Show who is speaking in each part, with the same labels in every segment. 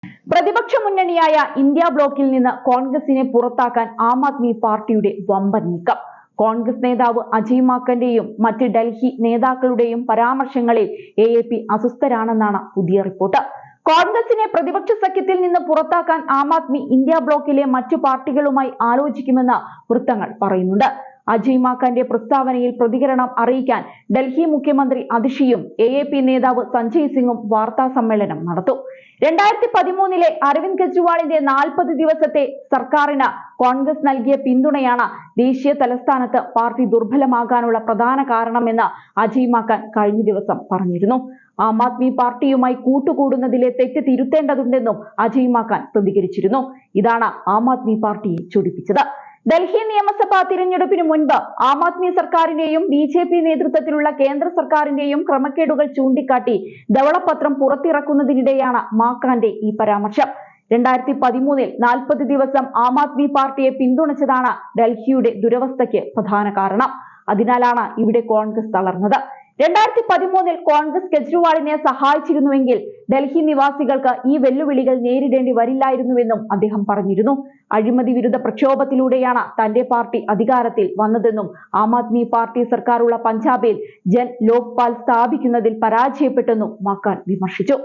Speaker 1: പ്രതിപക്ഷ മുന്നണിയായ ഇന്ത്യ ബ്ലോക്കിൽ നിന്ന് കോൺഗ്രസിനെ പുറത്താക്കാൻ ആം ആദ്മി പാർട്ടിയുടെ വമ്പൻ നീക്കം. കോൺഗ്രസ് നേതാവ് അജയ് മാക്കന്റെയും മറ്റ് ഡൽഹി നേതാക്കളുടെയും പരാമർശങ്ങളിൽ AAP അസ്വസ്ഥരാണെന്നാണ് പുതിയ റിപ്പോർട്ട്. കോൺഗ്രസിനെ പ്രതിപക്ഷ സഖ്യത്തിൽ നിന്ന് പുറത്താക്കാൻ ആം ആദ്മി ഇന്ത്യ ബ്ലോക്കിലെ മറ്റു പാർട്ടികളുമായി ആലോചിക്കുമെന്ന് വൃത്തങ്ങൾ പറയുന്നുണ്ട്. അജയ് മാക്കന്റെ പ്രസ്താവനയിൽ പ്രതികരണം അറിയിക്കാൻ ഡൽഹി മുഖ്യമന്ത്രി അതിഷിയും AAP നേതാവ് സഞ്ജയ് സിംഗും വാർത്താ സമ്മേളനം നടത്തും. 2013 അരവിന്ദ് കെജ്രിവാളിന്റെ 40 ദിവസത്തെ സർക്കാരിന് കോൺഗ്രസ് നൽകിയ പിന്തുണയാണ് ദേശീയ തലസ്ഥാനത്ത് പാർട്ടി ദുർബലമാകാനുള്ള പ്രധാന കാരണമെന്ന് അജയ് മാക്കൻ കഴിഞ്ഞ ദിവസം പറഞ്ഞിരുന്നു. ആം ആദ്മി പാർട്ടിയുമായി കൂട്ടുകൂടുന്നതിലെ തെറ്റ് തിരുത്തേണ്ടതുണ്ടെന്നും അജയ് മാക്കൻ പ്രതികരിച്ചിരുന്നു. ഇതാണ് ആം ആദ്മി പാർട്ടിയെ ചൊടിപ്പിച്ചത്. ഡൽഹി നിയമസഭാ തിരഞ്ഞെടുപ്പിന് മുൻപ് ആം ആദ്മി സർക്കാരിന്റെയും BJP നേതൃത്വത്തിലുള്ള കേന്ദ്ര സർക്കാരിന്റെയും ക്രമക്കേടുകൾ ചൂണ്ടിക്കാട്ടി ധവളപത്രം പുറത്തിറക്കുന്നതിനിടെയാണ് മാക്കാന്റെ ഈ പരാമർശം. 2013 40 ദിവസം ആം ആദ്മി പാർട്ടിയെ പിന്തുണച്ചതാണ് ഡൽഹിയുടെ ദുരവസ്ഥയ്ക്ക് പ്രധാന കാരണം. അതിനാലാണ് ഇവിടെ കോൺഗ്രസ് തളർന്നത്. 2013 കോൺഗ്രസ് കെജ്രിവാളിനെ സഹായിച്ചിരുന്നുവെങ്കിൽ ഡൽഹി നിവാസികൾക്ക് ഈ വെല്ലുവിളികൾ നേരിടേണ്ടി വരില്ലായിരുന്നുവെന്നും അദ്ദേഹം പറഞ്ഞിരുന്നു. അഴിമതി വിരുദ്ധ പ്രക്ഷോഭത്തിലൂടെയാണ് തന്റെ പാർട്ടി അധികാരത്തിൽ വന്നതെന്നും ആം ആദ്മി പാർട്ടി സർക്കാരുള്ള പഞ്ചാബിൽ ജൻ ലോക്പാൽ സ്ഥാപിക്കുന്നതിൽ പരാജയപ്പെട്ടെന്നും മാക്കാൻ വിമർശിച്ചു.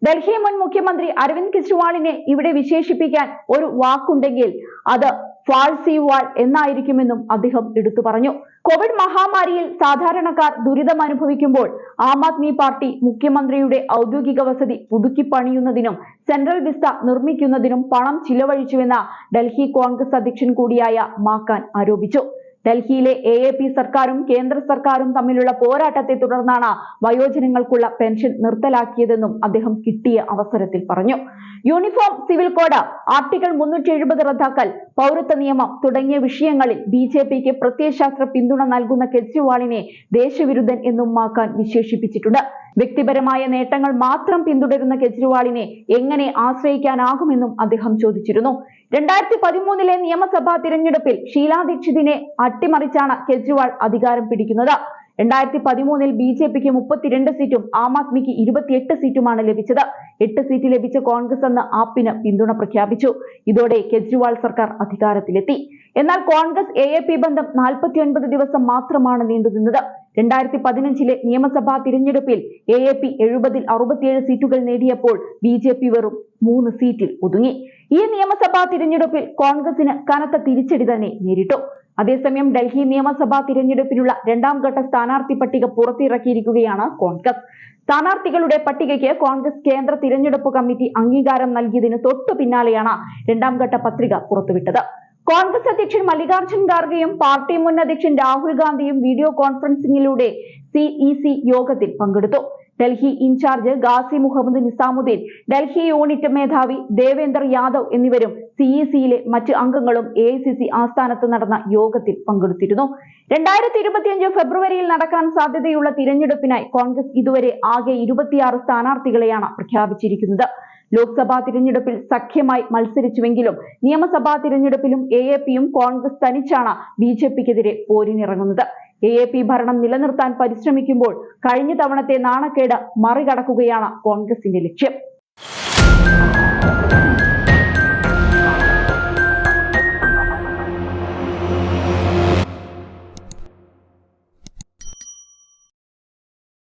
Speaker 1: ഡൽഹി മുൻ മുഖ്യമന്ത്രി അരവിന്ദ് കെജ്രിവാളിനെ ഇവിടെ വിശേഷിപ്പിക്കാൻ ഒരു വാക്കുണ്ടെങ്കിൽ അത് ഫാൾസിവാൾ എന്നായിരിക്കുമെന്നും അദ്ദേഹം എടുത്തു പറഞ്ഞു. കോവിഡ് മഹാമാരിയിൽ സാധാരണക്കാർ ദുരിതം അനുഭവിക്കുമ്പോൾ ആം ആദ്മി പാർട്ടി മുഖ്യമന്ത്രിയുടെ ഔദ്യോഗിക വസതി പുതുക്കി പണിയുന്നതിനും സെൻട്രൽ വിസ്റ്റ നിർമ്മിക്കുന്നതിനും പണം ചിലവഴിച്ചുവെന്ന് ഡൽഹി കോൺഗ്രസ് അധ്യക്ഷൻ കൂടിയായ മാക്കാൻ ആരോപിച്ചു. ഡൽഹിയിലെ AAP സർക്കാരും കേന്ദ്ര സർക്കാരും തമ്മിലുള്ള പോരാട്ടത്തെ തുടർന്നാണ് വയോജനങ്ങൾക്കുള്ള പെൻഷൻ നിർത്തലാക്കിയതെന്നും അദ്ദേഹം കിട്ടിയ അവസരത്തിൽ പറഞ്ഞു. യൂണിഫോം സിവിൽ കോഡ്, ആർട്ടിക്കിൾ 370 റദ്ദാക്കൽ, പൗരത്വ നിയമം തുടങ്ങിയ വിഷയങ്ങളിൽ BJPക്ക് പ്രത്യയശാസ്ത്ര പിന്തുണ നൽകുന്ന കെജ്രിവാളിനെ ദേശവിരുദ്ധൻ എന്നും മാക്കാൻ വിശേഷിപ്പിച്ചിട്ടുണ്ട്. വ്യക്തിപരമായ നേട്ടങ്ങൾ മാത്രം പിന്തുടരുന്ന കെജ്രിവാളിനെ എങ്ങനെ ആശ്രയിക്കാനാകുമെന്നും അദ്ദേഹം ചോദിച്ചിരുന്നു. 2013 നിയമസഭാ തിരഞ്ഞെടുപ്പിൽ ഷീലാ ദീക്ഷിതിനെ അട്ടിമറിച്ചാണ് കെജ്രിവാൾ അധികാരം പിടിക്കുന്നത്. 2013 BJPക്ക് 32 സീറ്റും ആം ആദ്മിക്ക് 28 സീറ്റുമാണ് ലഭിച്ചത്. 8 സീറ്റ് ലഭിച്ച കോൺഗ്രസ് അന്ന് ആപ്പിന് പിന്തുണ പ്രഖ്യാപിച്ചു. ഇതോടെ കെജ്രിവാൾ സർക്കാർ അധികാരത്തിലെത്തി. എന്നാൽ കോൺഗ്രസ് AAP ബന്ധം 49 ദിവസം മാത്രമാണ് നീണ്ടുനിന്നത്. 2015 നിയമസഭാ തിരഞ്ഞെടുപ്പിൽ AAP 70-ൽ 67 സീറ്റുകൾ നേടിയപ്പോൾ BJP വെറും 3 സീറ്റിൽ ഒതുങ്ങി. ഈ നിയമസഭാ തിരഞ്ഞെടുപ്പിൽ കോൺഗ്രസിന് കനത്ത തിരിച്ചടി തന്നെ നേരിട്ടു. അതേസമയം ഡൽഹി നിയമസഭാ തിരഞ്ഞെടുപ്പിനുള്ള 2ാം ഘട്ട സ്ഥാനാർത്ഥി പട്ടിക പുറത്തിറക്കിയിരിക്കുകയാണ് കോൺഗ്രസ്. സ്ഥാനാർത്ഥികളുടെ പട്ടികയ്ക്ക് കോൺഗ്രസ് കേന്ദ്ര തിരഞ്ഞെടുപ്പ് കമ്മിറ്റി അംഗീകാരം നൽകിയതിന് തൊട്ടു പിന്നാലെയാണ് 2ാം ഘട്ട പത്രിക പുറത്തുവിട്ടത്. കോൺഗ്രസ് അധ്യക്ഷൻ മല്ലികാർജ്ജുൻ ഖാർഗെയും പാർട്ടി മുൻ അധ്യക്ഷൻ രാഹുൽ ഗാന്ധിയും വീഡിയോ കോൺഫറൻസിംഗിലൂടെ CEC യോഗത്തിൽ പങ്കെടുത്തു. ഡൽഹി ഇൻചാർജ് ഗാസി മുഹമ്മദ് നിസാമുദ്ദീൻ, ഡൽഹി യൂണിറ്റ് മേധാവി ദേവേന്ദർ യാദവ് എന്നിവരും CECയിലെ മറ്റ് അംഗങ്ങളും AICC ആസ്ഥാനത്ത് നടന്ന യോഗത്തിൽ പങ്കെടുത്തിരുന്നു. 2025 ഫെബ്രുവരിയിൽ നടക്കാൻ സാധ്യതയുള്ള തിരഞ്ഞെടുപ്പിനായി കോൺഗ്രസ് ഇതുവരെ ആകെ 26 സ്ഥാനാർത്ഥികളെയാണ് പ്രഖ്യാപിച്ചിരിക്കുന്നത്. ലോക്സഭാ തിരഞ്ഞെടുപ്പിൽ സഖ്യമായി മത്സരിച്ചുവെങ്കിലും നിയമസഭാ തിരഞ്ഞെടുപ്പിലും AAPയും കോൺഗ്രസ് തനിച്ചാണ് BJPക്കെതിരെ പോരിനിറങ്ങുന്നത്. AAP ഭരണം നിലനിർത്താൻ പരിശ്രമിക്കുമ്പോൾ കഴിഞ്ഞ തവണത്തെ നാണക്കേട് മറികടക്കുകയാണ് കോൺഗ്രസിന്റെ ലക്ഷ്യം.